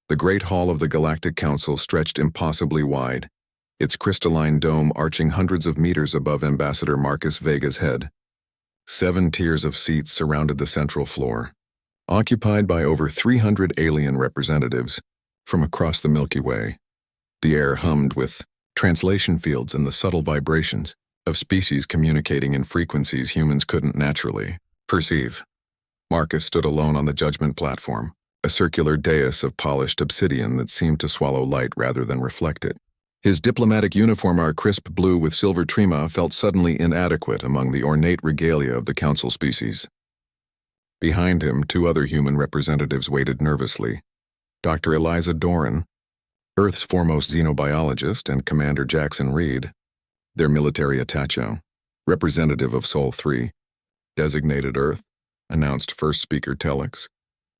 The great hall of the Galactic Council stretched impossibly wide, its crystalline dome arching hundreds of meters above Ambassador Marcus Vega's head. 7 tiers of seats surrounded the central floor, occupied by over 300 alien representatives from across the Milky Way. The air hummed with translation fields and the subtle vibrations of species communicating in frequencies humans couldn't naturally perceive. Marcus stood alone on the judgment platform, a circular dais of polished obsidian that seemed to swallow light rather than reflect it. His diplomatic uniform, our crisp blue with silver trima, felt suddenly inadequate among the ornate regalia of the council species. Behind him, 2 other human representatives waited nervously. Dr. Eliza Doran, Earth's foremost xenobiologist, and Commander Jackson Reed, their military attaché, representative of Sol 3, designated Earth, announced first speaker Telex,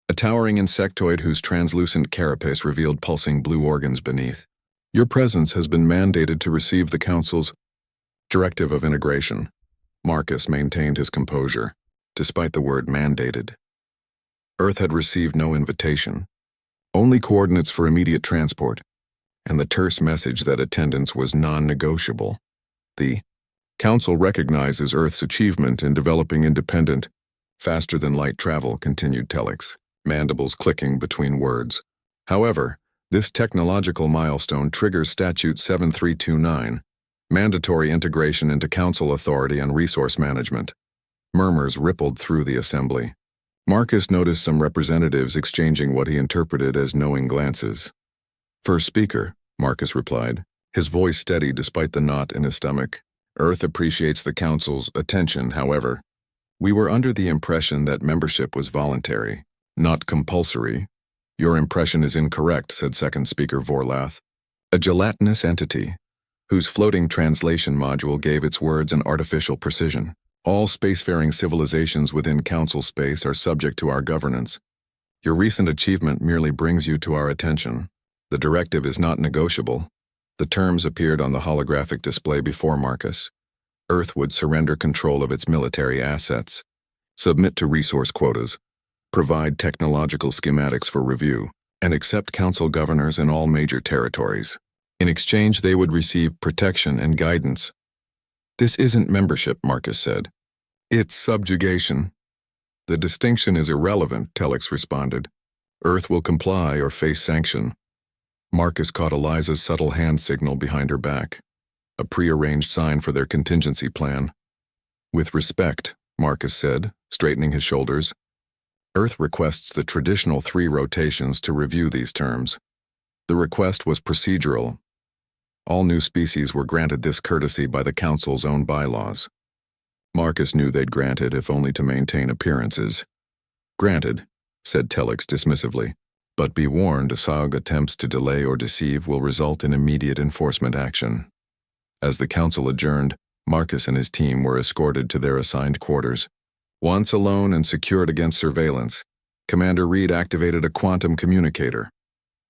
a towering insectoid whose translucent carapace revealed pulsing blue organs beneath. Your presence has been mandated to receive the Council's directive of integration. Marcus maintained his composure, despite the word mandated. Earth had received no invitation, only coordinates for immediate transport, and the terse message that attendance was non-negotiable. The Council recognizes Earth's achievement in developing independent, faster-than-light travel, continued Telex, mandibles clicking between words. However, this technological milestone triggers Statute 7329, mandatory integration into Council authority and resource management. Murmurs rippled through the assembly. Marcus noticed some representatives exchanging what he interpreted as knowing glances. First speaker, Marcus replied, his voice steady despite the knot in his stomach. Earth appreciates the Council's attention, however. We were under the impression that membership was voluntary, not compulsory. Your impression is incorrect, said second speaker Vorlath, a gelatinous entity, whose floating translation module gave its words an artificial precision. All spacefaring civilizations within Council space are subject to our governance. Your recent achievement merely brings you to our attention. The directive is not negotiable. The terms appeared on the holographic display before Marcus. Earth would surrender control of its military assets, submit to resource quotas, provide technological schematics for review, and accept Council governors in all major territories. In exchange, they would receive protection and guidance. This isn't membership, Marcus said. It's subjugation. The distinction is irrelevant, Telex responded. Earth will comply or face sanction. Marcus caught Eliza's subtle hand signal behind her back, a prearranged sign for their contingency plan. With respect, Marcus said, straightening his shoulders. Earth requests the traditional 3 rotations to review these terms. The request was procedural. All new species were granted this courtesy by the Council's own bylaws. Marcus knew they'd grant it if only to maintain appearances. Granted, said Telex dismissively, but be warned, ASAG attempts to delay or deceive will result in immediate enforcement action. As the Council adjourned, Marcus and his team were escorted to their assigned quarters. Once alone and secured against surveillance, Commander Reed activated a quantum communicator.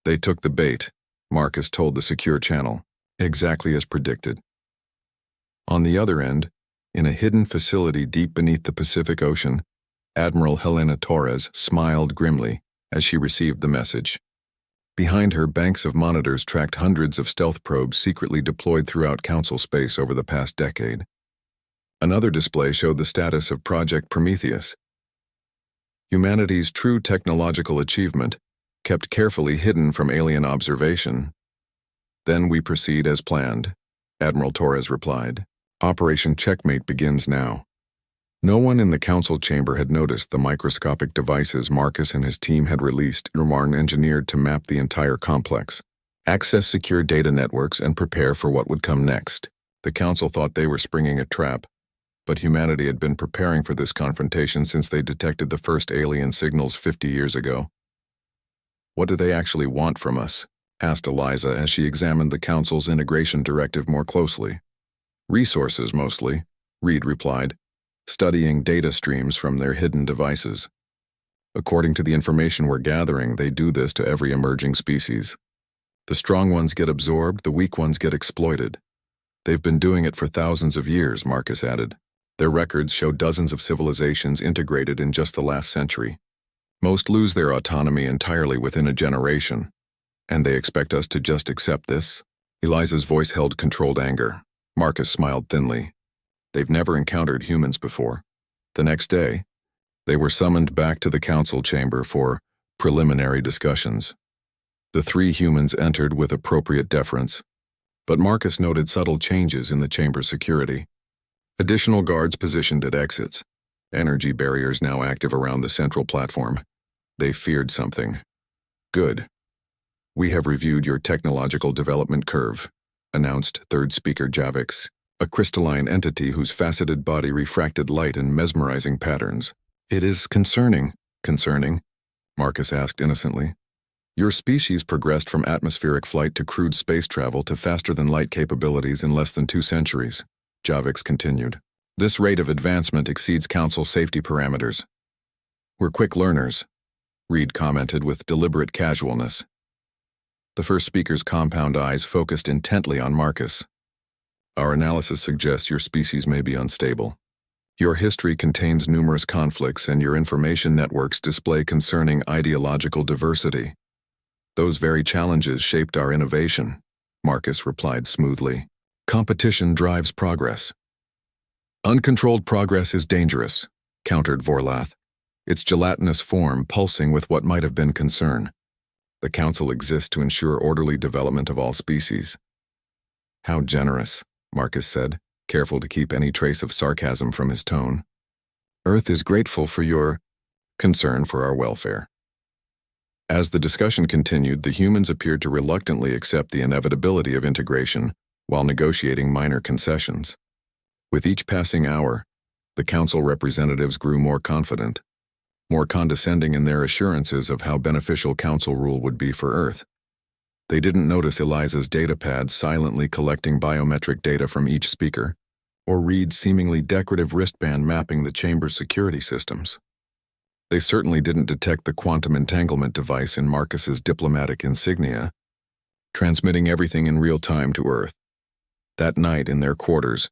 They took the bait, Marcus told the secure channel, exactly as predicted. On the other end, in a hidden facility deep beneath the Pacific Ocean, Admiral Helena Torres smiled grimly as she received the message. Behind her, banks of monitors tracked hundreds of stealth probes secretly deployed throughout Council space over the past decade. Another display showed the status of Project Prometheus, humanity's true technological achievement, kept carefully hidden from alien observation. Then we proceed as planned, Admiral Torres replied. Operation Checkmate begins now. No one in the Council chamber had noticed the microscopic devices Marcus and his team had released or engineered to map the entire complex, access secure data networks, and prepare for what would come next. The Council thought they were springing a trap, but humanity had been preparing for this confrontation since they detected the first alien signals 50 years ago. What do they actually want from us? Asked Eliza as she examined the Council's integration directive more closely. Resources, mostly, Reed replied, studying data streams from their hidden devices. According to the information we're gathering, they do this to every emerging species. The strong ones get absorbed, the weak ones get exploited. They've been doing it for thousands of years, Marcus added. Their records show dozens of civilizations integrated in just the last century. Most lose their autonomy entirely within a generation. And they expect us to just accept this? Eliza's voice held controlled anger. Marcus smiled thinly. They've never encountered humans before. The next day, they were summoned back to the council chamber for preliminary discussions. The three humans entered with appropriate deference, but Marcus noted subtle changes in the chamber's security. Additional guards positioned at exits. Energy barriers now active around the central platform. They feared something. Good. We have reviewed your technological development curve, announced third speaker Javix, a crystalline entity whose faceted body refracted light in mesmerizing patterns. It is concerning. Concerning? Marcus asked innocently. Your species progressed from atmospheric flight to crude space travel to faster-than-light capabilities in less than 2 centuries, Javix continued. This rate of advancement exceeds Council safety parameters. We're quick learners, Reed commented with deliberate casualness. The first speaker's compound eyes focused intently on Marcus. Our analysis suggests your species may be unstable. Your history contains numerous conflicts and your information networks display concerning ideological diversity. Those very challenges shaped our innovation, Marcus replied smoothly. Competition drives progress. Uncontrolled progress is dangerous, countered Vorlath, its gelatinous form pulsing with what might have been concern. The Council exists to ensure orderly development of all species. How generous, Marcus said, careful to keep any trace of sarcasm from his tone. Earth is grateful for your concern for our welfare. As the discussion continued, the humans appeared to reluctantly accept the inevitability of integration while negotiating minor concessions. With each passing hour, the Council representatives grew more confident, more condescending in their assurances of how beneficial Council rule would be for Earth. They didn't notice Eliza's datapad silently collecting biometric data from each speaker, or Reed's seemingly decorative wristband mapping the chamber's security systems. They certainly didn't detect the quantum entanglement device in Marcus's diplomatic insignia, transmitting everything in real time to Earth. That night, in their quarters,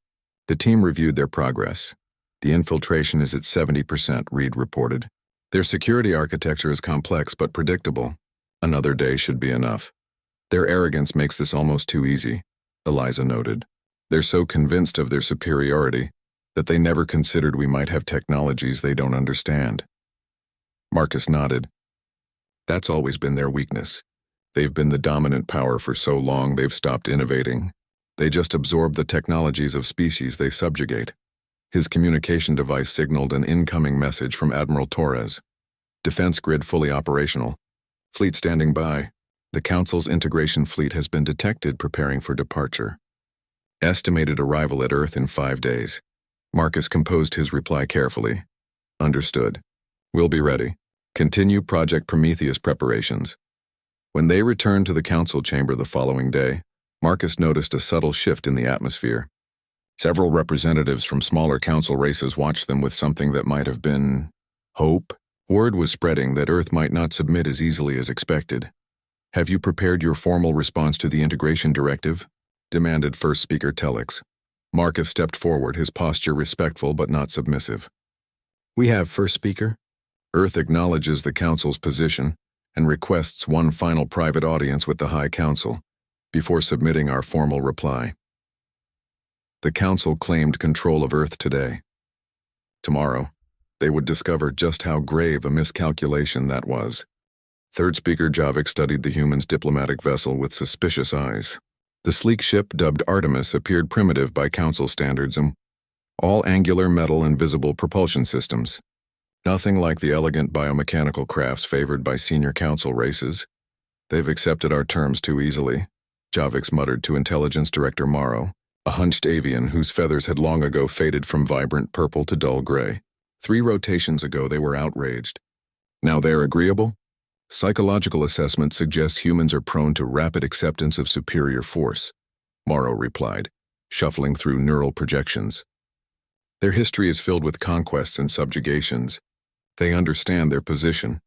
the team reviewed their progress. The infiltration is at 70%, Reed reported. Their security architecture is complex but predictable. Another day should be enough. Their arrogance makes this almost too easy, Eliza noted. They're so convinced of their superiority that they never considered we might have technologies they don't understand. Marcus nodded. That's always been their weakness. They've been the dominant power for so long they've stopped innovating. They just absorb the technologies of species they subjugate. His communication device signaled an incoming message from Admiral Torres. Defense grid fully operational. Fleet standing by. The Council's integration fleet has been detected preparing for departure. Estimated arrival at Earth in 5 days. Marcus composed his reply carefully. Understood. We'll be ready. Continue Project Prometheus preparations. When they returned to the Council chamber the following day, Marcus noticed a subtle shift in the atmosphere. Several representatives from smaller Council races watched them with something that might have been hope. Word was spreading that Earth might not submit as easily as expected. Have you prepared your formal response to the integration directive? Demanded First Speaker Telix. Marcus stepped forward, his posture respectful but not submissive. We have, First Speaker. Earth acknowledges the Council's position and requests one final private audience with the High Council before submitting our formal reply. The Council claimed control of Earth today. Tomorrow, they would discover just how grave a miscalculation that was. Third Speaker Javik studied the humans' diplomatic vessel with suspicious eyes. The sleek ship dubbed Artemis appeared primitive by Council standards and all angular metal and visible propulsion systems. Nothing like the elegant biomechanical crafts favored by senior Council races. They've accepted our terms too easily, Javix muttered to Intelligence Director Morrow, a hunched avian whose feathers had long ago faded from vibrant purple to dull gray. 3 rotations ago they were outraged. Now they're agreeable? Psychological assessments suggest humans are prone to rapid acceptance of superior force, Morrow replied, shuffling through neural projections. Their history is filled with conquests and subjugations. They understand their position.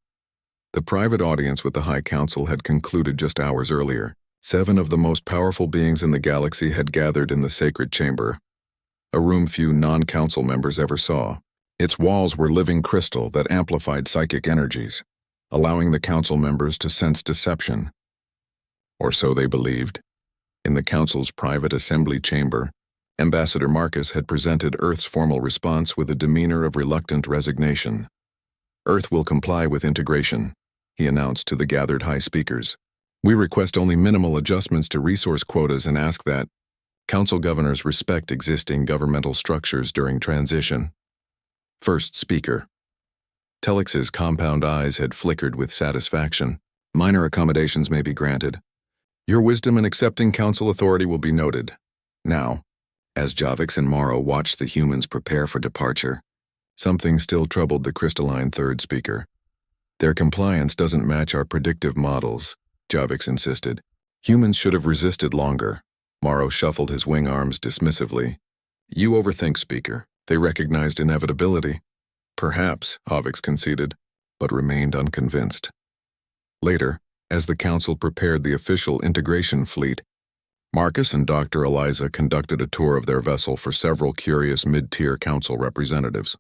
The private audience with the High Council had concluded just hours earlier. 7 of the most powerful beings in the galaxy had gathered in the sacred chamber, a room few non-council members ever saw. Its walls were living crystal that amplified psychic energies, allowing the council members to sense deception. Or so they believed. In the Council's private assembly chamber, Ambassador Marcus had presented Earth's formal response with a demeanor of reluctant resignation. Earth will comply with integration, he announced to the gathered high speakers. We request only minimal adjustments to resource quotas and ask that Council governors respect existing governmental structures during transition. First speaker. Telex's compound eyes had flickered with satisfaction. Minor accommodations may be granted. Your wisdom in accepting Council authority will be noted. Now, as Javix and Morrow watched the humans prepare for departure, something still troubled the crystalline third speaker. Their compliance doesn't match our predictive models, Javix insisted. Humans should have resisted longer. Morrow shuffled his wing arms dismissively. You overthink, speaker. They recognized inevitability. Perhaps, Javix conceded, but remained unconvinced. Later, as the Council prepared the official integration fleet, Marcus and Dr. Eliza conducted a tour of their vessel for several curious mid-tier Council representatives.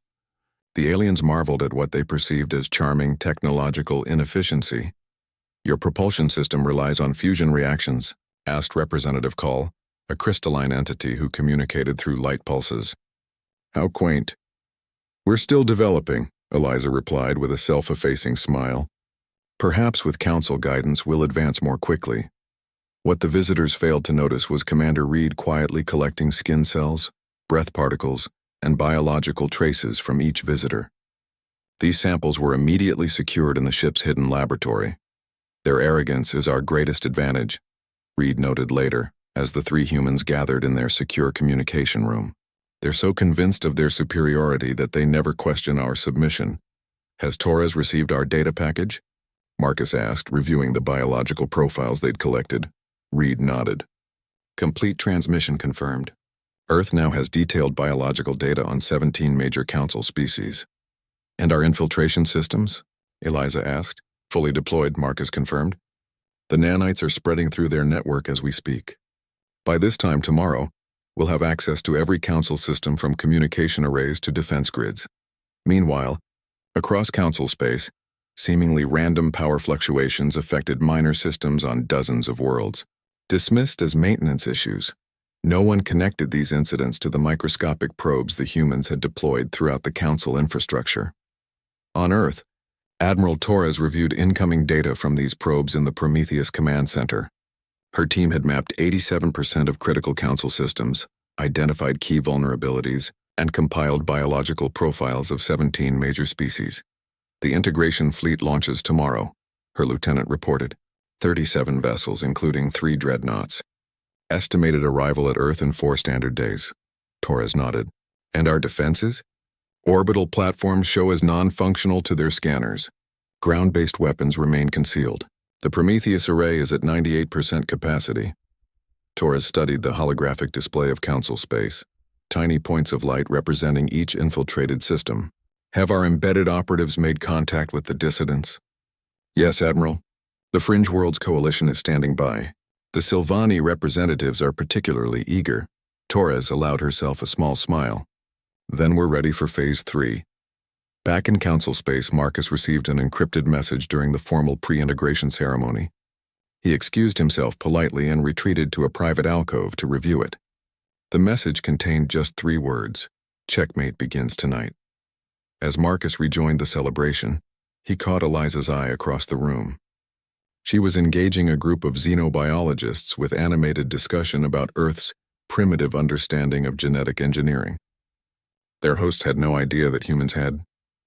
The aliens marveled at what they perceived as charming technological inefficiency. Your propulsion system relies on fusion reactions, asked Representative Call, a crystalline entity who communicated through light pulses. How quaint. We're still developing, Eliza replied with a self-effacing smile. Perhaps with Council guidance we'll advance more quickly. What the visitors failed to notice was Commander Reed quietly collecting skin cells, breath particles, and biological traces from each visitor. These samples were immediately secured in the ship's hidden laboratory. Their arrogance is our greatest advantage, Reed noted later, as the three humans gathered in their secure communication room. They're so convinced of their superiority that they never question our submission. Has Torres received our data package? Marcus asked, reviewing the biological profiles they'd collected. Reed nodded. Complete transmission confirmed. Earth now has detailed biological data on 17 major Council species. And our infiltration systems? Eliza asked. Fully deployed, Marcus confirmed. The nanites are spreading through their network as we speak. By this time tomorrow, we'll have access to every Council system from communication arrays to defense grids. Meanwhile, across Council space, seemingly random power fluctuations affected minor systems on dozens of worlds. Dismissed as maintenance issues, no one connected these incidents to the microscopic probes the humans had deployed throughout the Council infrastructure. On Earth, Admiral Torres reviewed incoming data from these probes in the Prometheus Command Center. Her team had mapped 87% of critical Council systems, identified key vulnerabilities, and compiled biological profiles of 17 major species. The integration fleet launches tomorrow, her lieutenant reported. 37 vessels, including 3 dreadnoughts. Estimated arrival at Earth in 4 standard days. Torres nodded. And our defenses? Orbital platforms show as non-functional to their scanners. Ground-based weapons remain concealed. The Prometheus array is at 98% capacity. Torres studied the holographic display of Council space, tiny points of light representing each infiltrated system. Have our embedded operatives made contact with the dissidents? Yes, Admiral. The Fringe Worlds Coalition is standing by. The Silvani representatives are particularly eager. Torres allowed herself a small smile. Then we're ready for Phase 3. Back in Council space, Marcus received an encrypted message during the formal pre-integration ceremony. He excused himself politely and retreated to a private alcove to review it. The message contained just 3 words. Checkmate begins tonight. As Marcus rejoined the celebration, he caught Eliza's eye across the room. She was engaging a group of xenobiologists with animated discussion about Earth's primitive understanding of genetic engineering. Their host had no idea that humans had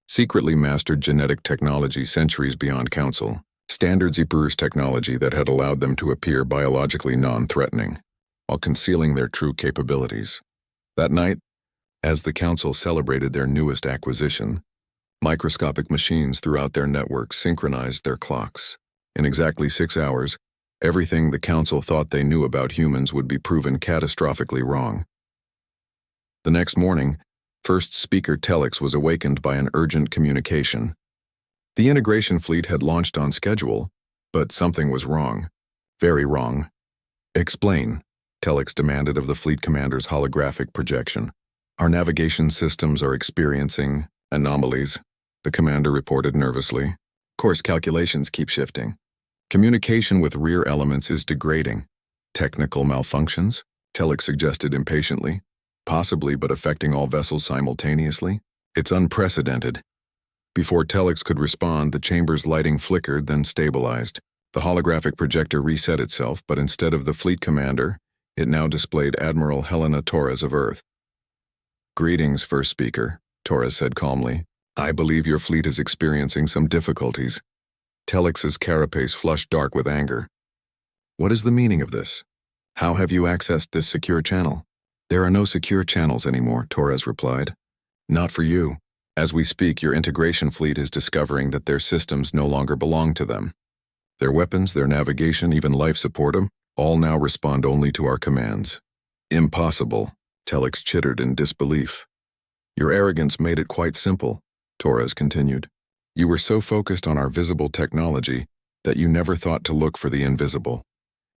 secretly mastered genetic technology centuries beyond Council, standard Zeeper's technology that had allowed them to appear biologically non-threatening, while concealing their true capabilities. That night, as the Council celebrated their newest acquisition, microscopic machines throughout their network synchronized their clocks. In exactly 6 hours, everything the Council thought they knew about humans would be proven catastrophically wrong. The next morning, First Speaker Telex was awakened by an urgent communication. The integration fleet had launched on schedule, but something was wrong. Very wrong. Explain, Telex demanded of the fleet commander's holographic projection. Our navigation systems are experiencing anomalies, the commander reported nervously. Course calculations keep shifting. Communication with rear elements is degrading. Technical malfunctions? Telex suggested impatiently. Possibly, but affecting all vessels simultaneously? It's unprecedented. Before Telex could respond, the chamber's lighting flickered, then stabilized. The holographic projector reset itself, but instead of the fleet commander, it now displayed Admiral Helena Torres of Earth. "Greetings, first speaker," Torres said calmly. "I believe your fleet is experiencing some difficulties." Telex's carapace flushed dark with anger. "What is the meaning of this? How have you accessed this secure channel?" "There are no secure channels anymore," Torres replied. "Not for you. As we speak, your integration fleet is discovering that their systems no longer belong to them. Their weapons, their navigation, even life support, all now respond only to our commands." "Impossible," Telex chittered in disbelief. "Your arrogance made it quite simple," Torres continued. "You were so focused on our visible technology that you never thought to look for the invisible.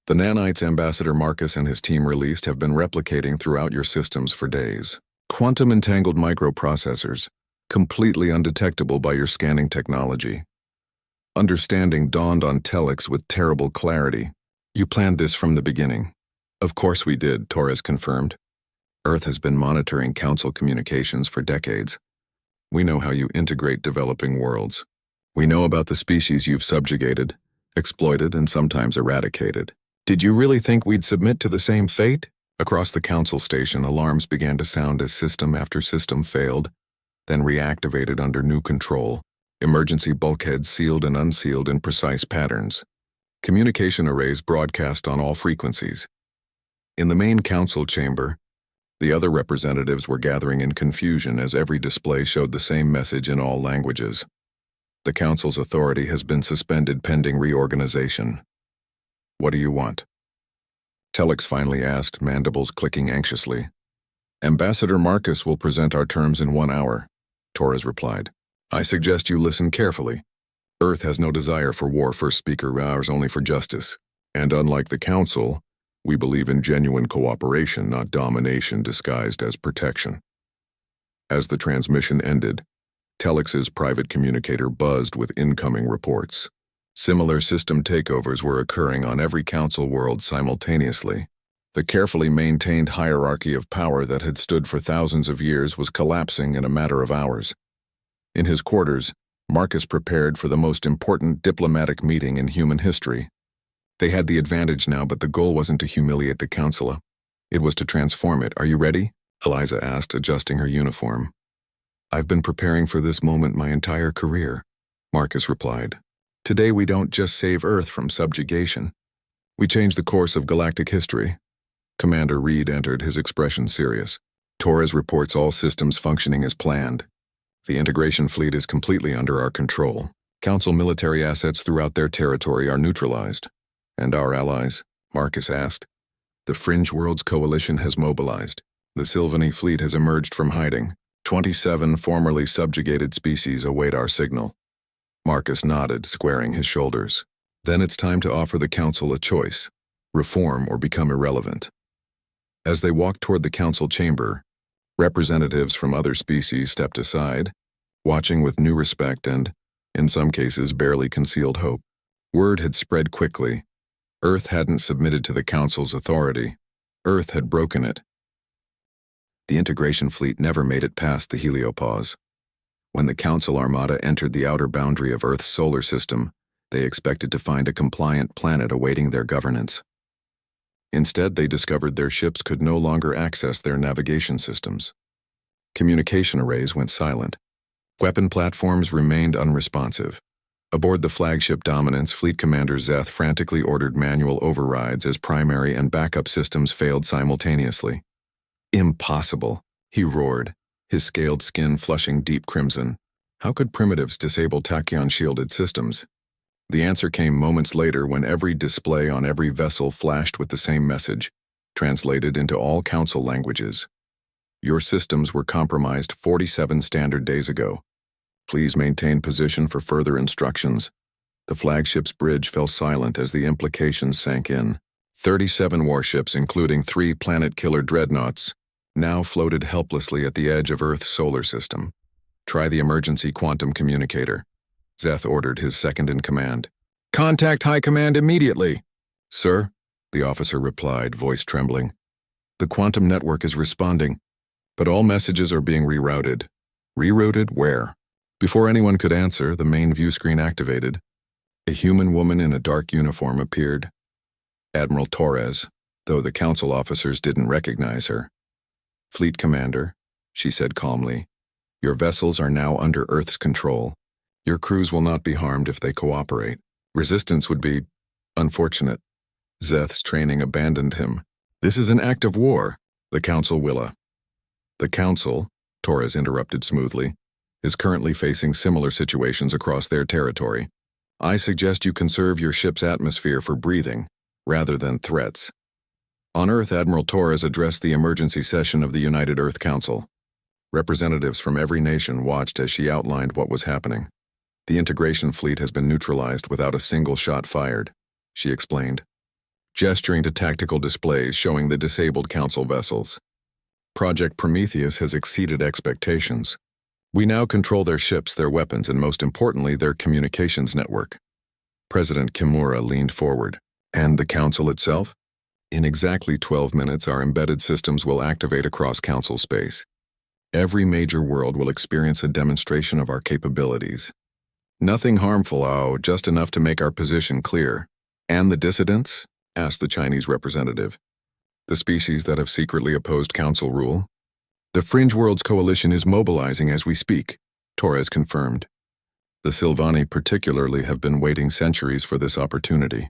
The nanites Ambassador Marcus and his team released have been replicating throughout your systems for days. Quantum-entangled microprocessors, completely undetectable by your scanning technology." Understanding dawned on Telex with terrible clarity. "You planned this from the beginning." "Of course we did," Torres confirmed. "Earth has been monitoring Council communications for decades. We know how you integrate developing worlds. We know about the species you've subjugated, exploited, and sometimes eradicated. Did you really think we'd submit to the same fate?" Across the Council station, alarms began to sound as system after system failed, then reactivated under new control. Emergency bulkheads sealed and unsealed in precise patterns. Communication arrays broadcast on all frequencies. In the main Council chamber, the other representatives were gathering in confusion as every display showed the same message in all languages. "The Council's authority has been suspended pending reorganization." "What do you want?" Telex finally asked, mandibles clicking anxiously. "Ambassador Marcus will present our terms in 1 hour," Torres replied. "I suggest you listen carefully. Earth has no desire for war, first speaker, ours only for justice. And unlike the Council, we believe in genuine cooperation, not domination disguised as protection." As the transmission ended, Telex's private communicator buzzed with incoming reports. Similar system takeovers were occurring on every Council world simultaneously. The carefully maintained hierarchy of power that had stood for thousands of years was collapsing in a matter of hours. In his quarters, Marcus prepared for the most important diplomatic meeting in human history. They had the advantage now, but the goal wasn't to humiliate the Council. It was to transform it. "Are you ready?" Eliza asked, adjusting her uniform. "I've been preparing for this moment my entire career," Marcus replied. "Today we don't just save Earth from subjugation. We change the course of galactic history." Commander Reed entered, his expression serious. "Torres reports all systems functioning as planned. The integration fleet is completely under our control. Council military assets throughout their territory are neutralized." "And our allies?" Marcus asked. "The Fringe Worlds Coalition has mobilized. The Sylvany fleet has emerged from hiding. 27 formerly subjugated species await our signal." Marcus nodded, squaring his shoulders. "Then it's time to offer the Council a choice: reform or become irrelevant." As they walked toward the Council chamber, representatives from other species stepped aside, watching with new respect and, in some cases, barely concealed hope. Word had spread quickly. Earth hadn't submitted to the Council's authority. Earth had broken it. The integration fleet never made it past the heliopause. When the Council Armada entered the outer boundary of Earth's solar system, they expected to find a compliant planet awaiting their governance. Instead, they discovered their ships could no longer access their navigation systems. Communication arrays went silent. Weapon platforms remained unresponsive. Aboard the flagship Dominance, Fleet Commander Zeth frantically ordered manual overrides as primary and backup systems failed simultaneously. "Impossible," he roared, his scaled skin flushing deep crimson. "How could primitives disable tachyon-shielded systems?" The answer came moments later when every display on every vessel flashed with the same message, translated into all Council languages. "Your systems were compromised 47 standard days ago. Please maintain position for further instructions." The flagship's bridge fell silent as the implications sank in. 37 warships, including 3 planet-killer dreadnoughts, now floated helplessly at the edge of Earth's solar system. "Try the emergency quantum communicator," Zeth ordered, his second in command. Contact High Command immediately. Sir, the officer replied, voice trembling. The quantum network is responding, but all messages are being rerouted. Rerouted where? Before anyone could answer, the main view screen activated. A human woman in a dark uniform appeared. Admiral Torres, though the council officers didn't recognize her. Fleet Commander, she said calmly, your vessels are now under Earth's control. Your crews will not be harmed if they cooperate. Resistance would be unfortunate. Zeth's training abandoned him. This is an act of war, the Council willa. The Council, Torres interrupted smoothly, is currently facing similar situations across their territory. I suggest you conserve your ship's atmosphere for breathing, rather than threats. On Earth, Admiral Torres addressed the emergency session of the United Earth Council. Representatives from every nation watched as she outlined what was happening. The integration fleet has been neutralized without a single shot fired, she explained, gesturing to tactical displays showing the disabled Council vessels. Project Prometheus has exceeded expectations. We now control their ships, their weapons, and most importantly, their communications network. President Kimura leaned forward. And the Council itself? In exactly 12 minutes, our embedded systems will activate across Council space. Every major world will experience a demonstration of our capabilities. Nothing harmful, just enough to make our position clear. And the dissidents? Asked the Chinese representative. The species that have secretly opposed Council rule? The Fringe Worlds Coalition is mobilizing as we speak, Torres confirmed. The Silvani particularly have been waiting centuries for this opportunity.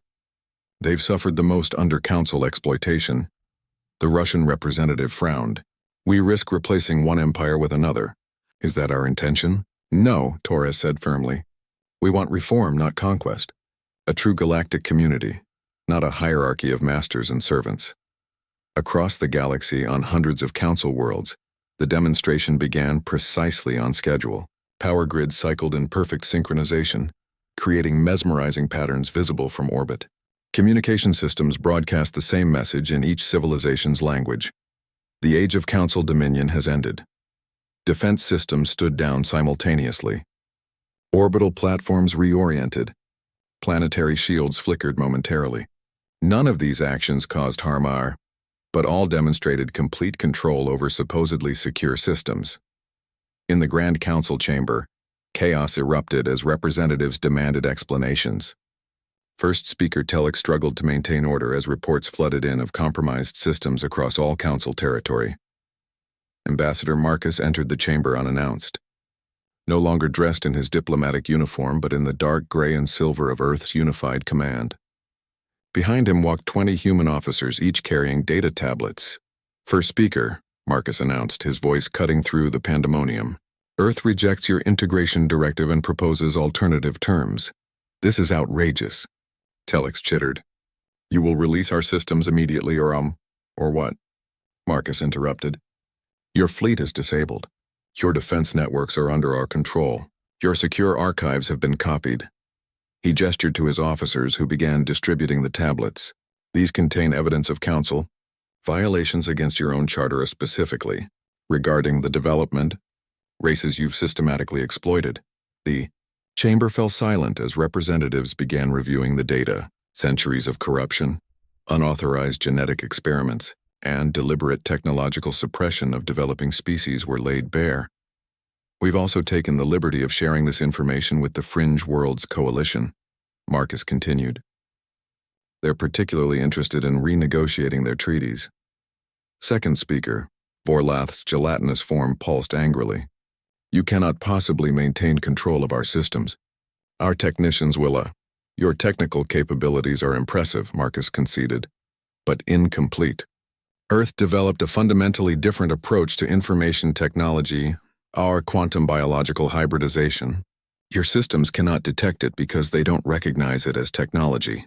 They've suffered the most under Council exploitation. The Russian representative frowned. We risk replacing one empire with another. Is that our intention? No, Torres said firmly. We want reform, not conquest. A true galactic community, not a hierarchy of masters and servants. Across the galaxy, on hundreds of Council worlds, the demonstration began precisely on schedule. Power grids cycled in perfect synchronization, creating mesmerizing patterns visible from orbit. Communication systems broadcast the same message in each civilization's language. The age of Council dominion has ended. Defense systems stood down simultaneously. Orbital platforms reoriented. Planetary shields flickered momentarily. None of these actions caused harm, but all demonstrated complete control over supposedly secure systems. In the Grand Council chamber, chaos erupted as representatives demanded explanations. First Speaker Telek struggled to maintain order as reports flooded in of compromised systems across all Council territory. Ambassador Marcus entered the chamber unannounced. No longer dressed in his diplomatic uniform but in the dark gray and silver of Earth's unified command. Behind him walked 20 human officers, each carrying data tablets. First Speaker, Marcus announced, his voice cutting through the pandemonium. Earth rejects your integration directive and proposes alternative terms. This is outrageous. Telex chittered. You will release our systems immediately or what? Marcus interrupted. Your fleet is disabled. Your defense networks are under our control. Your secure archives have been copied. He gestured to his officers who began distributing the tablets. These contain evidence of Council violations against your own charter specifically, regarding the development, races you've systematically exploited. The chamber fell silent as representatives began reviewing the data. Centuries of corruption, unauthorized genetic experiments, and deliberate technological suppression of developing species were laid bare. We've also taken the liberty of sharing this information with the Fringe Worlds Coalition, Marcus continued. They're particularly interested in renegotiating their treaties. Second Speaker, Vorlath's gelatinous form pulsed angrily. You cannot possibly maintain control of our systems. Our technicians will, Your technical capabilities are impressive, Marcus conceded, but incomplete. Earth developed a fundamentally different approach to information technology, our quantum biological hybridization. Your systems cannot detect it because they don't recognize it as technology.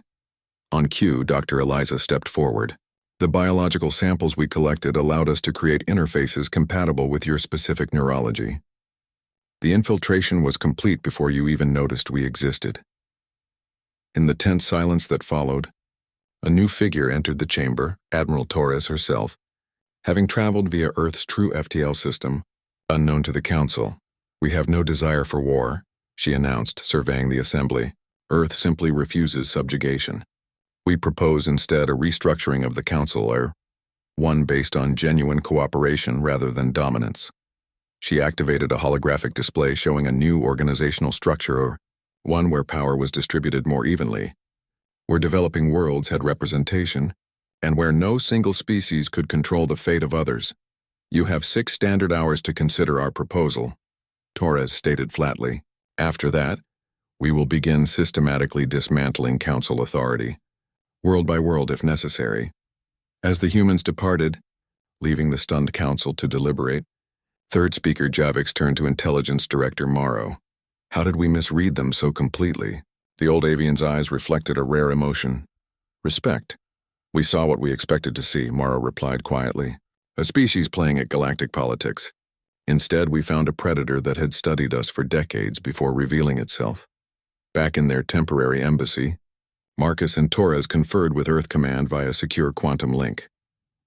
On cue, Dr. Eliza stepped forward. The biological samples we collected allowed us to create interfaces compatible with your specific neurology. The infiltration was complete before you even noticed we existed. In the tense silence that followed, a new figure entered the chamber, Admiral Torres herself, having traveled via Earth's true FTL system, unknown to the Council. We have no desire for war, she announced, surveying the assembly. Earth simply refuses subjugation. We propose instead a restructuring of the Council, one based on genuine cooperation rather than dominance. She activated a holographic display showing a new organizational structure, one where power was distributed more evenly, where developing worlds had representation, and where no single species could control the fate of others. You have 6 standard hours to consider our proposal, Torres stated flatly. After that, we will begin systematically dismantling Council authority, world by world if necessary. As the humans departed, leaving the stunned Council to deliberate, third speaker Javix turned to Intelligence Director Morrow. How did we misread them so completely? The old avian's eyes reflected a rare emotion. Respect. We saw what we expected to see, Morrow replied quietly. A species playing at galactic politics. Instead, we found a predator that had studied us for decades before revealing itself. Back in their temporary embassy, Marcus and Torres conferred with Earth Command via secure quantum link.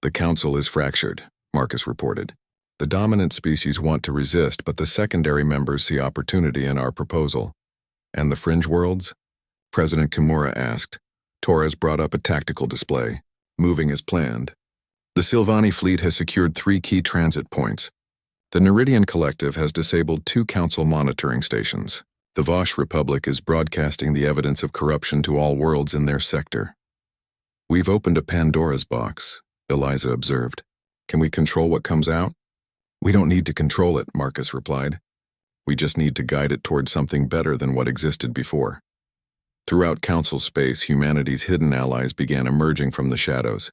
The Council is fractured, Marcus reported. The dominant species want to resist, but the secondary members see opportunity in our proposal. And the fringe worlds? President Kimura asked. Torres brought up a tactical display, moving as planned. The Silvani fleet has secured 3 key transit points. The Neridian Collective has disabled 2 Council monitoring stations. The Vosh Republic is broadcasting the evidence of corruption to all worlds in their sector. We've opened a Pandora's box, Eliza observed. Can we control what comes out? We don't need to control it, Marcus replied. We just need to guide it toward something better than what existed before. Throughout Council space, humanity's hidden allies began emerging from the shadows.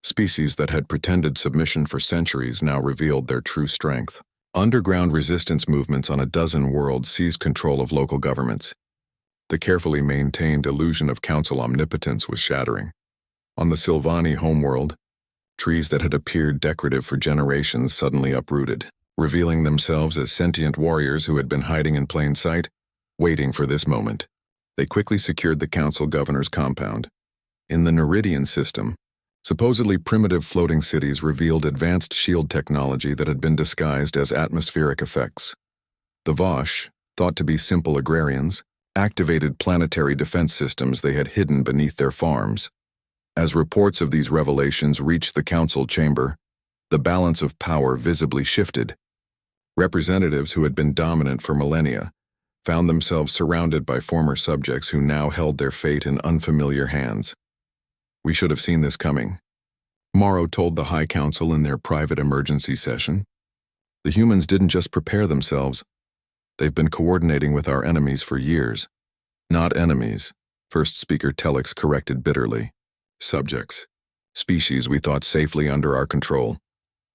Species that had pretended submission for centuries now revealed their true strength. Underground resistance movements on a dozen worlds seized control of local governments. The carefully maintained illusion of Council omnipotence was shattering. On the Silvani homeworld, trees that had appeared decorative for generations suddenly uprooted, revealing themselves as sentient warriors who had been hiding in plain sight, waiting for this moment. They quickly secured the Council governor's compound. In the Neridian system, supposedly primitive floating cities revealed advanced shield technology that had been disguised as atmospheric effects. The Vosh, thought to be simple agrarians, activated planetary defense systems they had hidden beneath their farms. As reports of these revelations reached the Council chamber, the balance of power visibly shifted. Representatives who had been dominant for millennia found themselves surrounded by former subjects who now held their fate in unfamiliar hands. We should have seen this coming, Morrow told the High Council in their private emergency session. The humans didn't just prepare themselves. They've been coordinating with our enemies for years. Not enemies, First Speaker Telix corrected bitterly. Subjects. Species we thought safely under our control.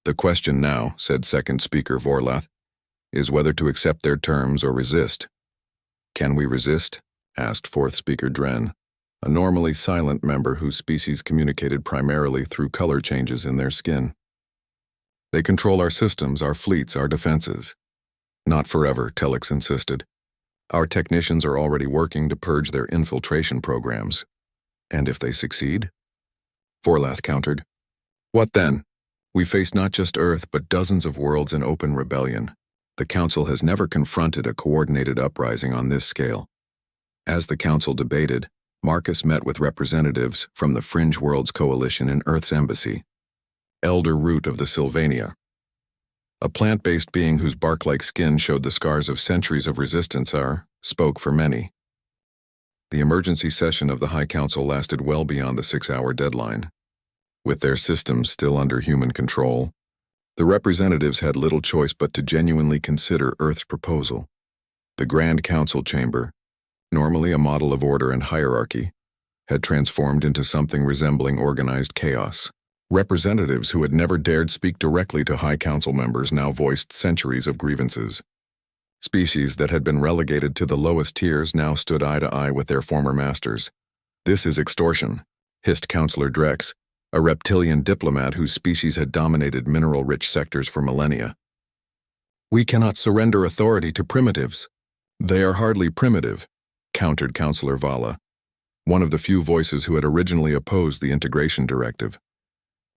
The question now, said Second Speaker Vorlath, is whether to accept their terms or resist. Can we resist? Asked Fourth Speaker Dren, a normally silent member whose species communicated primarily through color changes in their skin. They control our systems, our fleets, our defenses. Not forever, Telix insisted. Our technicians are already working to purge their infiltration programs. And if they succeed? Vorlath countered. What then? We face not just Earth, but dozens of worlds in open rebellion. The Council has never confronted a coordinated uprising on this scale. As the Council debated, Marcus met with representatives from the Fringe Worlds Coalition in Earth's embassy. Elder Root of the Sylvania, a plant-based being whose bark-like skin showed the scars of centuries of resistance, spoke for many. The emergency session of the High Council lasted well beyond the 6-hour deadline. With their systems still under human control, the representatives had little choice but to genuinely consider Earth's proposal. The Grand Council chamber, normally a model of order and hierarchy, had transformed into something resembling organized chaos. Representatives who had never dared speak directly to High Council members now voiced centuries of grievances. Species that had been relegated to the lowest tiers now stood eye to eye with their former masters. This is extortion, hissed Councillor Drex, a reptilian diplomat whose species had dominated mineral-rich sectors for millennia. We cannot surrender authority to primitives. They are hardly primitive, countered Councillor Vala, one of the few voices who had originally opposed the integration directive.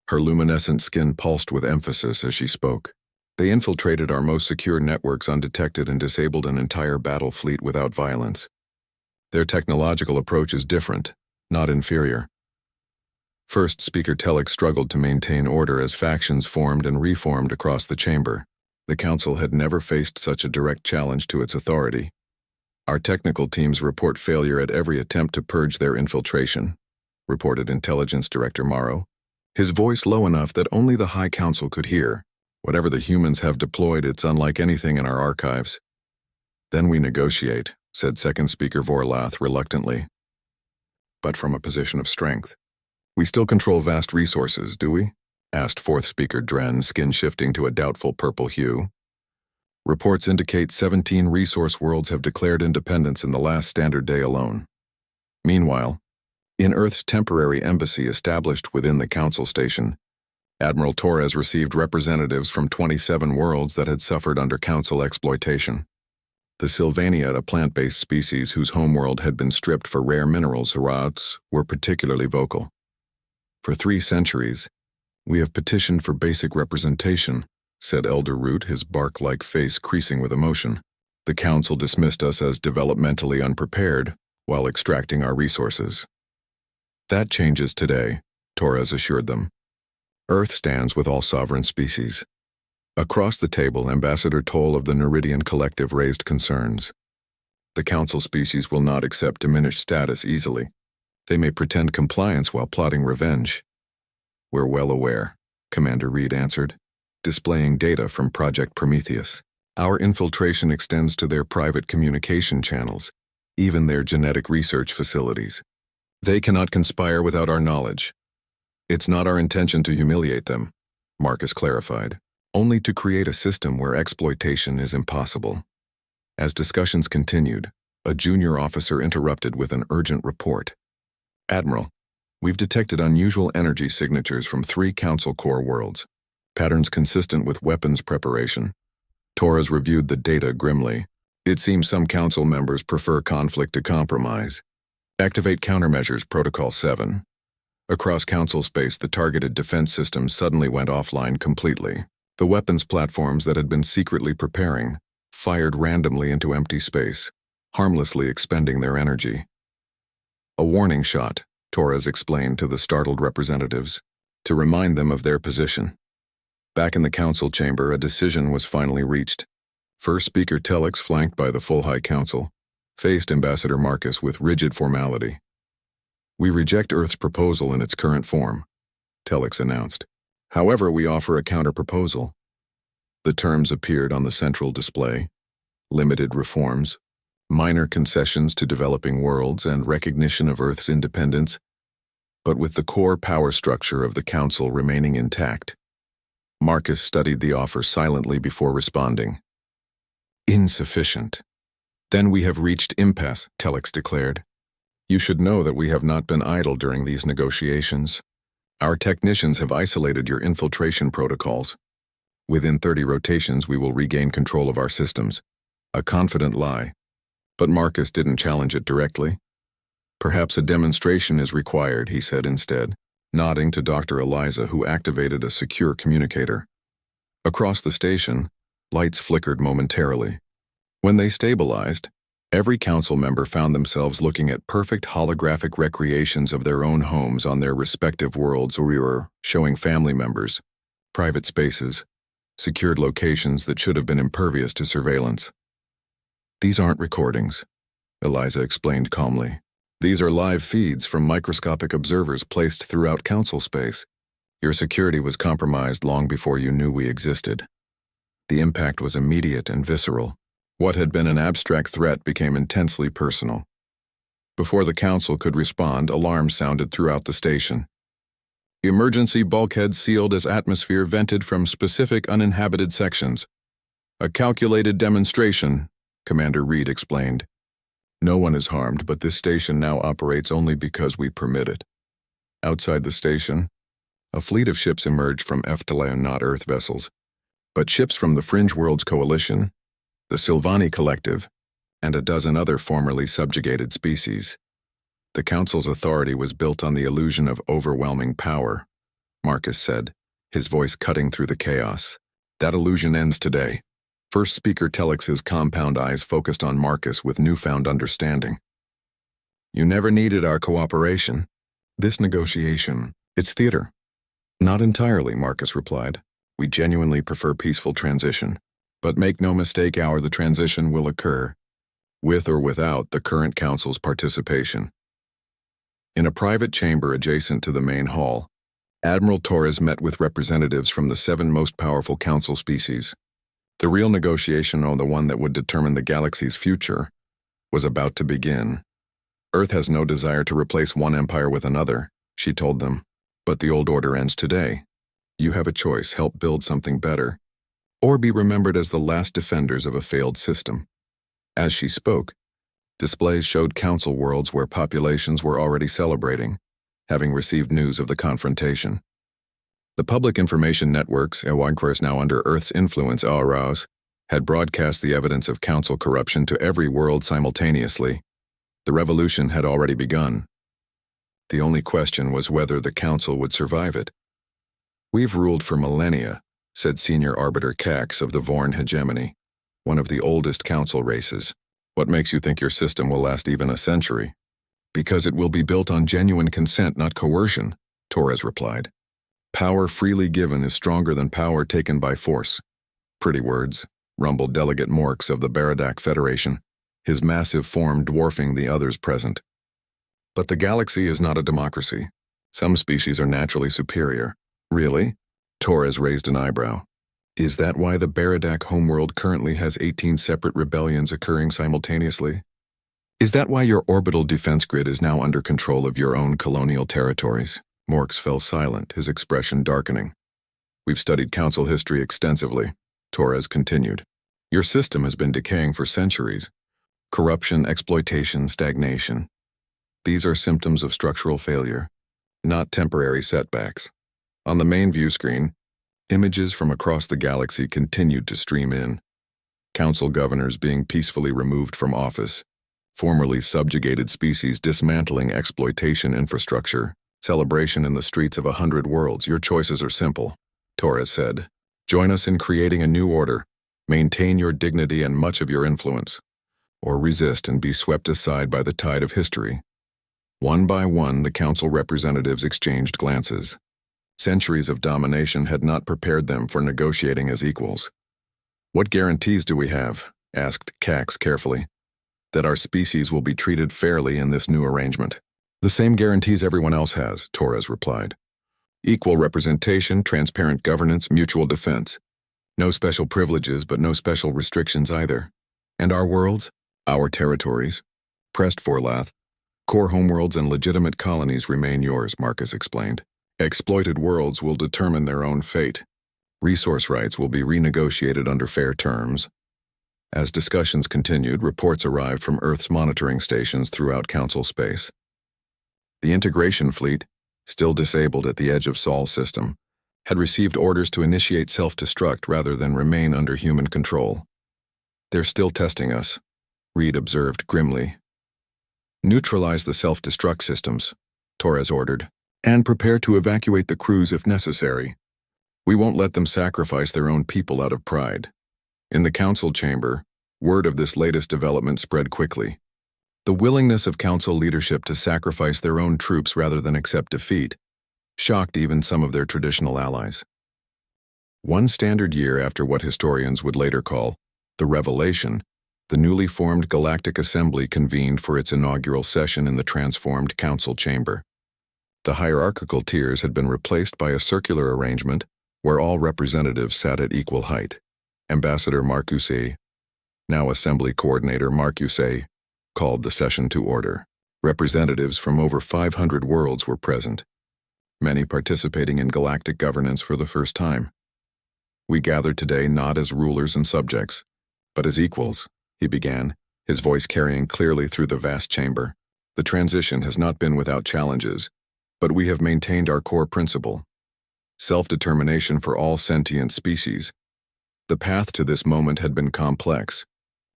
Her luminescent skin pulsed with emphasis as she spoke. They infiltrated our most secure networks undetected and disabled an entire battle fleet without violence. Their technological approach is different, not inferior. First Speaker Telek struggled to maintain order as factions formed and reformed across the chamber. The Council had never faced such a direct challenge to its authority. Our technical teams report failure at every attempt to purge their infiltration, reported Intelligence Director Morrow, his voice low enough that only the High Council could hear. Whatever the humans have deployed, it's unlike anything in our archives. Then we negotiate, said Second Speaker Vorlath reluctantly, but from a position of strength. We still control vast resources, do we? Asked Fourth Speaker Dren, skin shifting to a doubtful purple hue. Reports indicate 17 resource worlds have declared independence in the last standard day alone. Meanwhile, in Earth's temporary embassy established within the Council Station, Admiral Torres received representatives from 27 worlds that had suffered under Council exploitation. The Sylvania, a plant-based species whose homeworld had been stripped for rare minerals, Harats, were particularly vocal. For 3 centuries, we have petitioned for basic representation, said Elder Root, his bark-like face creasing with emotion. The Council dismissed us as developmentally unprepared while extracting our resources. That changes today, Torres assured them. Earth stands with all sovereign species. Across the table, Ambassador Toll of the Neridian Collective raised concerns. The Council species will not accept diminished status easily. They may pretend compliance while plotting revenge. We're well aware, Commander Reed answered, displaying data from Project Prometheus. Our infiltration extends to their private communication channels, even their genetic research facilities. They cannot conspire without our knowledge. It's not our intention to humiliate them, Marcus clarified, only to create a system where exploitation is impossible. As discussions continued, a junior officer interrupted with an urgent report. Admiral, we've detected unusual energy signatures from 3 Council core worlds, patterns consistent with weapons preparation. Torres reviewed the data grimly. It seems some Council members prefer conflict to compromise. Activate countermeasures Protocol 7. Across Council space, the targeted defense system suddenly went offline completely. The weapons platforms that had been secretly preparing fired randomly into empty space, harmlessly expending their energy. A warning shot, Torres explained to the startled representatives, to remind them of their position. Back in the Council chamber, a decision was finally reached. First Speaker Telex, flanked by the full High Council, faced Ambassador Marcus with rigid formality. We reject Earth's proposal in its current form, Telex announced. However, we offer a counter-proposal. The terms appeared on the central display: limited reforms, minor concessions to developing worlds, and recognition of Earth's independence, but with the core power structure of the Council remaining intact. Marcus studied the offer silently before responding. Insufficient. Then we have reached impasse, Telex declared. You should know that we have not been idle during these negotiations. Our technicians have isolated your infiltration protocols. Within 30 rotations, we will regain control of our systems. A confident lie. But Marcus didn't challenge it directly. Perhaps a demonstration is required, he said instead, nodding to Dr. Eliza, who activated a secure communicator. Across the station, lights flickered momentarily. When they stabilized, every Council member found themselves looking at perfect holographic recreations of their own homes on their respective worlds, or showing family members, private spaces, secured locations that should have been impervious to surveillance. These aren't recordings, Eliza explained calmly. These are live feeds from microscopic observers placed throughout Council space. Your security was compromised long before you knew we existed. The impact was immediate and visceral. What had been an abstract threat became intensely personal. Before the Council could respond, alarms sounded throughout the station. Emergency bulkheads sealed as atmosphere vented from specific uninhabited sections. A calculated demonstration, Commander Reed explained. No one is harmed, but this station now operates only because we permit it. Outside the station, a fleet of ships emerged from Eftalayan, not Earth vessels, but ships from the Fringe Worlds Coalition, the Sylvani Collective, and a dozen other formerly subjugated species. The Council's authority was built on the illusion of overwhelming power, Marcus said, his voice cutting through the chaos. That illusion ends today. First Speaker Telex's compound eyes focused on Marcus with newfound understanding. You never needed our cooperation. This negotiation, it's theater. Not entirely, Marcus replied. We genuinely prefer peaceful transition. But make no mistake, the transition will occur, with or without the current council's participation. In a private chamber adjacent to the main hall, Admiral Torres met with representatives from the 7 most powerful council species. The real negotiation, or the one that would determine the galaxy's future, was about to begin. Earth has no desire to replace one empire with another, she told them. But the old order ends today. You have a choice: help build something better, or be remembered as the last defenders of a failed system. As she spoke, displays showed council worlds where populations were already celebrating, having received news of the confrontation. The public information networks, now under Earth's influence, had broadcast the evidence of council corruption to every world simultaneously. The revolution had already begun. The only question was whether the council would survive it. We've ruled for millennia, said Senior Arbiter Cax of the Vorn hegemony, one of the oldest council races. What makes you think your system will last even a century? Because it will be built on genuine consent, not coercion, Torres replied. Power freely given is stronger than power taken by force. Pretty words, rumbled Delegate Morx of the Baradak Federation, his massive form dwarfing the others present. But the galaxy is not a democracy. Some species are naturally superior. Really? Torres raised an eyebrow. Is that why the Baradak homeworld currently has 18 separate rebellions occurring simultaneously? Is that why your orbital defense grid is now under control of your own colonial territories? Morx fell silent, his expression darkening. We've studied council history extensively, Torres continued. Your system has been decaying for centuries. Corruption, exploitation, stagnation. These are symptoms of structural failure, not temporary setbacks. On the main view screen, images from across the galaxy continued to stream in. Council governors being peacefully removed from office, formerly subjugated species dismantling exploitation infrastructure, celebration in the streets of 100 worlds. Your choices are simple, Torres said. Join us in creating a new order, maintain your dignity and much of your influence, or resist and be swept aside by the tide of history. One by one, the council representatives exchanged glances. Centuries of domination had not prepared them for negotiating as equals. What guarantees do we have? Asked Cax carefully. That our species will be treated fairly in this new arrangement. The same guarantees everyone else has, Torres replied. Equal representation, transparent governance, mutual defense. No special privileges, but no special restrictions either. And our worlds? Our territories? Pressed Forlath. Core homeworlds and legitimate colonies remain yours, Marcus explained. Exploited worlds will determine their own fate. Resource rights will be renegotiated under fair terms. As discussions continued, reports arrived from Earth's monitoring stations throughout Council space. The integration fleet, still disabled at the edge of Sol system, had received orders to initiate self-destruct rather than remain under human control. They're still testing us, Reed observed grimly. Neutralize the self-destruct systems, Torres ordered, and prepare to evacuate the crews if necessary. We won't let them sacrifice their own people out of pride. In the council chamber, word of this latest development spread quickly. The willingness of council leadership to sacrifice their own troops rather than accept defeat shocked even some of their traditional allies. One standard year after what historians would later call the Revelation, the newly formed Galactic Assembly convened for its inaugural session in the transformed council chamber. The hierarchical tiers had been replaced by a circular arrangement where all representatives sat at equal height. Ambassador Marcuse, now Assembly Coordinator Marcuse, called the session to order. Representatives from over 500 worlds were present, many participating in galactic governance for the first time. We gathered today not as rulers and subjects, but as equals, he began, his voice carrying clearly through the vast chamber. The transition has not been without challenges, but we have maintained our core principle: self-determination for all sentient species. The path to this moment had been complex.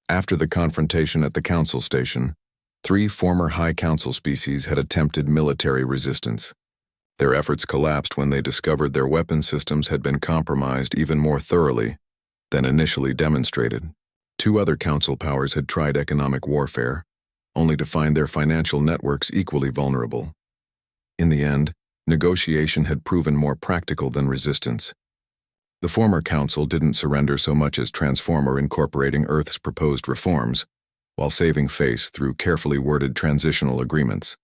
After the confrontation at the council station, 3 former High Council species had attempted military resistance. Their efforts collapsed when they discovered their weapon systems had been compromised even more thoroughly than initially demonstrated. 2 other council powers had tried economic warfare, only to find their financial networks equally vulnerable. In the end, negotiation had proven more practical than resistance. The former council didn't surrender so much as transform or incorporating Earth's proposed reforms, while saving face through carefully worded transitional agreements.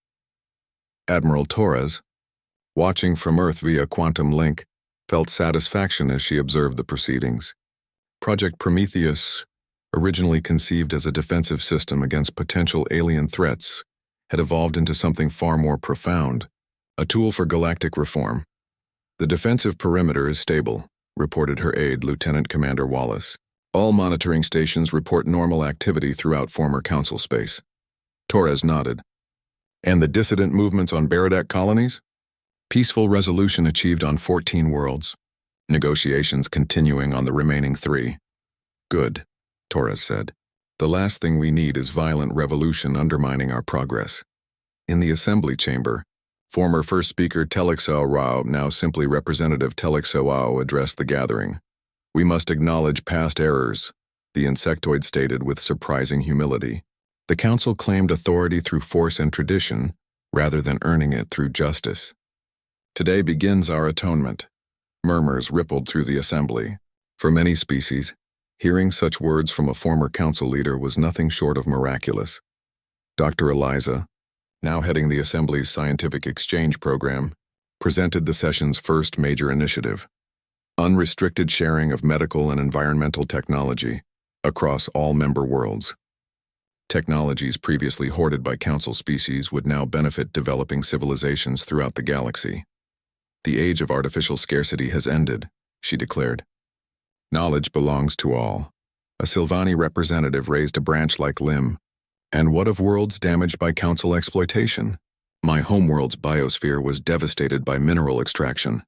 Admiral Torres, watching from Earth via quantum link, felt satisfaction as she observed the proceedings. Project Prometheus, originally conceived as a defensive system against potential alien threats, had evolved into something far more profound, a tool for galactic reform. The defensive perimeter is stable, reported her aide, Lieutenant Commander Wallace. All monitoring stations report normal activity throughout former council space. Torres nodded. And the dissident movements on Baradak colonies? Peaceful resolution achieved on 14 worlds. Negotiations continuing on the remaining 3. Good, Torres said. The last thing we need is violent revolution undermining our progress. In the assembly chamber, former First Speaker Telexao Rao, now simply Representative Telexao Ao, addressed the gathering. We must acknowledge past errors, the insectoid stated with surprising humility. The council claimed authority through force and tradition, rather than earning it through justice. Today begins our atonement. Murmurs rippled through the assembly. For many species, hearing such words from a former council leader was nothing short of miraculous. Dr. Eliza, now heading the Assembly's Scientific Exchange Program, presented the session's first major initiative: unrestricted sharing of medical and environmental technology across all member worlds. Technologies previously hoarded by council species would now benefit developing civilizations throughout the galaxy. The age of artificial scarcity has ended, she declared. Knowledge belongs to all. A Sylvani representative raised a branch-like limb. And what of worlds damaged by council exploitation? My homeworld's biosphere was devastated by mineral extraction.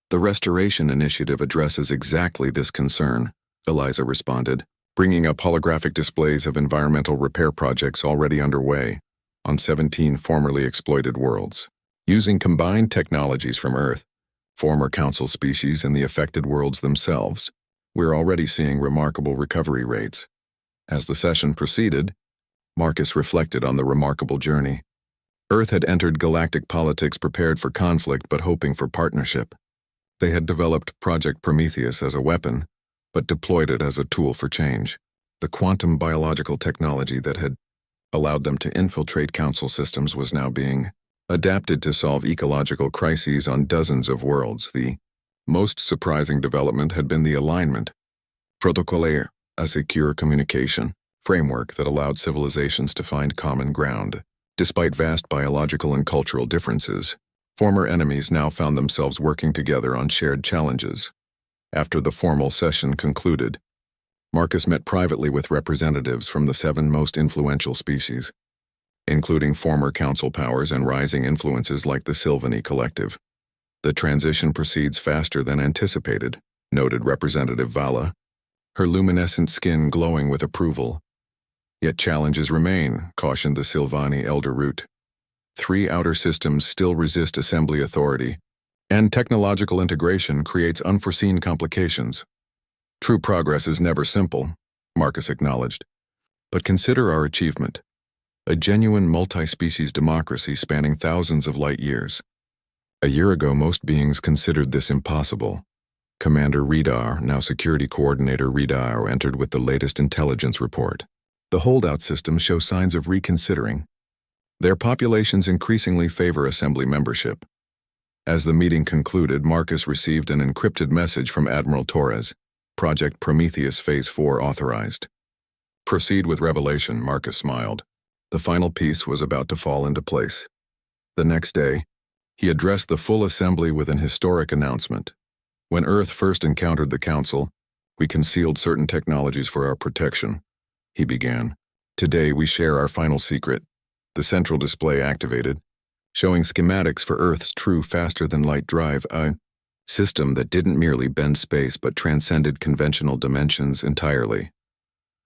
The Restoration Initiative addresses exactly this concern, Eliza responded, bringing up holographic displays of environmental repair projects already underway on 17 formerly exploited worlds. Using combined technologies from Earth, former council species, and the affected worlds themselves, we're already seeing remarkable recovery rates. As the session proceeded, Marcus reflected on the remarkable journey. Earth had entered galactic politics prepared for conflict but hoping for partnership. They had developed Project Prometheus as a weapon, but deployed it as a tool for change. The quantum biological technology that had allowed them to infiltrate council systems was now being adapted to solve ecological crises on dozens of worlds. The most surprising development had been the alignment protocolaire, a secure communication framework that allowed civilizations to find common ground. Despite vast biological and cultural differences, former enemies now found themselves working together on shared challenges. After the formal session concluded, Marcus met privately with representatives from the 7 most influential species, including former council powers and rising influences like the Sylvani Collective. The transition proceeds faster than anticipated, noted Representative Vala, her luminescent skin glowing with approval. Yet challenges remain, cautioned the Sylvani Elder Root. 3 outer systems still resist assembly authority, and technological integration creates unforeseen complications. True progress is never simple, Marcus acknowledged. But consider our achievement: a genuine multi-species democracy spanning thousands of light years. A year ago, most beings considered this impossible. Commander Redar, now Security Coordinator Redar, entered with the latest intelligence report. The holdout systems show signs of reconsidering. Their populations increasingly favor assembly membership. As the meeting concluded, Marcus received an encrypted message from Admiral Torres. Project Prometheus Phase 4 authorized. Proceed with revelation, Marcus smiled. The final piece was about to fall into place. The next day, he addressed the full assembly with an historic announcement. When Earth first encountered the Council, we concealed certain technologies for our protection, he began. Today we share our final secret. The central display activated, showing schematics for Earth's true faster-than-light drive, a system that didn't merely bend space but transcended conventional dimensions entirely.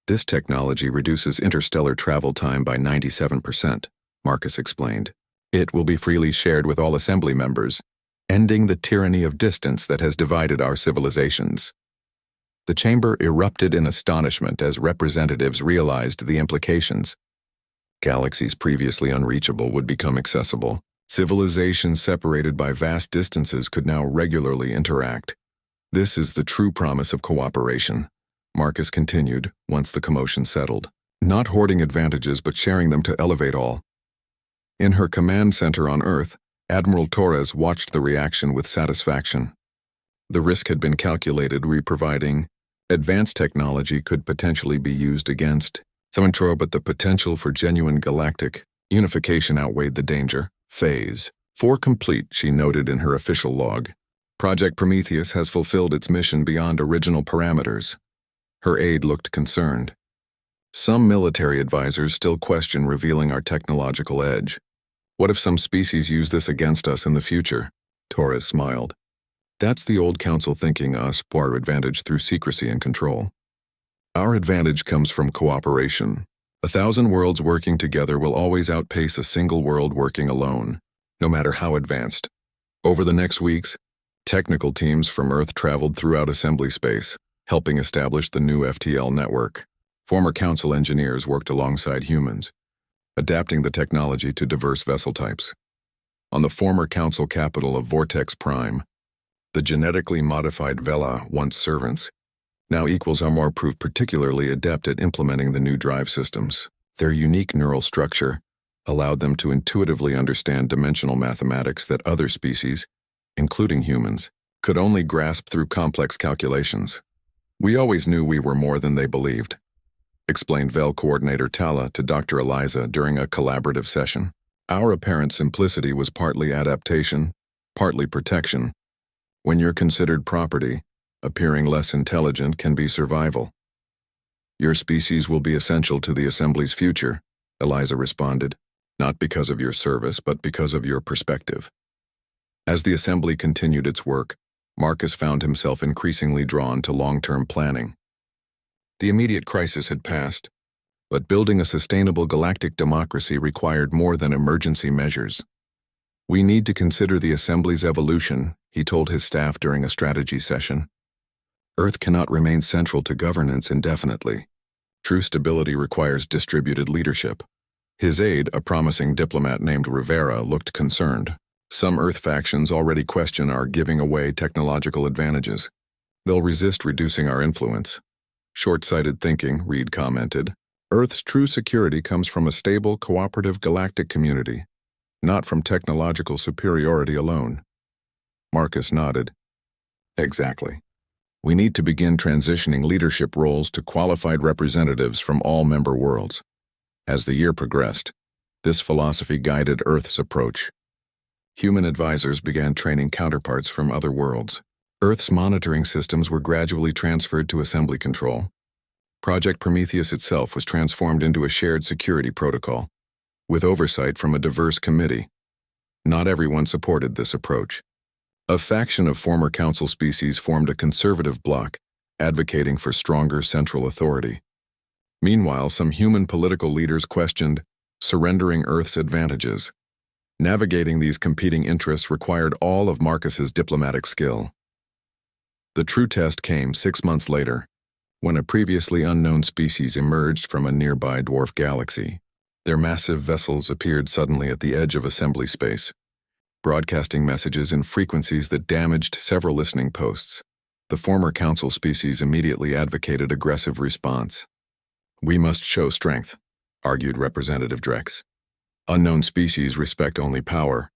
This technology reduces interstellar travel time by 97%, Marcus explained. It will be freely shared with all assembly members, ending the tyranny of distance that has divided our civilizations. The chamber erupted in astonishment as representatives realized the implications. Galaxies previously unreachable would become accessible. Civilizations separated by vast distances could now regularly interact. This is the true promise of cooperation, Marcus continued, once the commotion settled. Not hoarding advantages but sharing them to elevate all. In her command center on Earth, Admiral Torres watched the reaction with satisfaction. The risk had been calculated, providing advanced technology could potentially be used against Themantro, but the potential for genuine galactic unification outweighed the danger. Phase 4 complete, she noted in her official log. Project Prometheus has fulfilled its mission beyond original parameters. Her aide looked concerned. Some military advisors still question revealing our technological edge. What if some species use this against us in the future? Torres smiled. That's the old council thinking, us our advantage through secrecy and control. Our advantage comes from cooperation. 1,000 worlds working together will always outpace a single world working alone, no matter how advanced. Over the next weeks, technical teams from Earth traveled throughout assembly space, helping establish the new FTL network. Former council engineers worked alongside humans, adapting the technology to diverse vessel types. On the former council capital of Vortex Prime, the genetically modified Vela, once servants, now equals are more proved particularly adept at implementing the new drive systems. Their unique neural structure allowed them to intuitively understand dimensional mathematics that other species, including humans, could only grasp through complex calculations. We always knew we were more than they believed, explained VEL coordinator Tala to Dr. Eliza during a collaborative session. Our apparent simplicity was partly adaptation, partly protection. When you're considered property, appearing less intelligent can be survival. Your species will be essential to the Assembly's future, Eliza responded, not because of your service, but because of your perspective. As the Assembly continued its work, Marcus found himself increasingly drawn to long-term planning. The immediate crisis had passed, but building a sustainable galactic democracy required more than emergency measures. We need to consider the Assembly's evolution, he told his staff during a strategy session. Earth cannot remain central to governance indefinitely. True stability requires distributed leadership. His aide, a promising diplomat named Rivera, looked concerned. Some Earth factions already question our giving away technological advantages. They'll resist reducing our influence. Short-sighted thinking, Reed commented. Earth's true security comes from a stable, cooperative galactic community, not from technological superiority alone. Marcus nodded. Exactly. We need to begin transitioning leadership roles to qualified representatives from all member worlds. As the year progressed, this philosophy guided Earth's approach. Human advisors began training counterparts from other worlds. Earth's monitoring systems were gradually transferred to assembly control. Project Prometheus itself was transformed into a shared security protocol, with oversight from a diverse committee. Not everyone supported this approach. A faction of former council species formed a conservative bloc, advocating for stronger central authority. Meanwhile, some human political leaders questioned surrendering Earth's advantages. Navigating these competing interests required all of Marcus's diplomatic skill. The true test came 6 months later, when a previously unknown species emerged from a nearby dwarf galaxy. Their massive vessels appeared suddenly at the edge of assembly space, broadcasting messages in frequencies that damaged several listening posts. The former council species immediately advocated aggressive response. We must show strength, argued Representative Drex. Unknown species respect only power,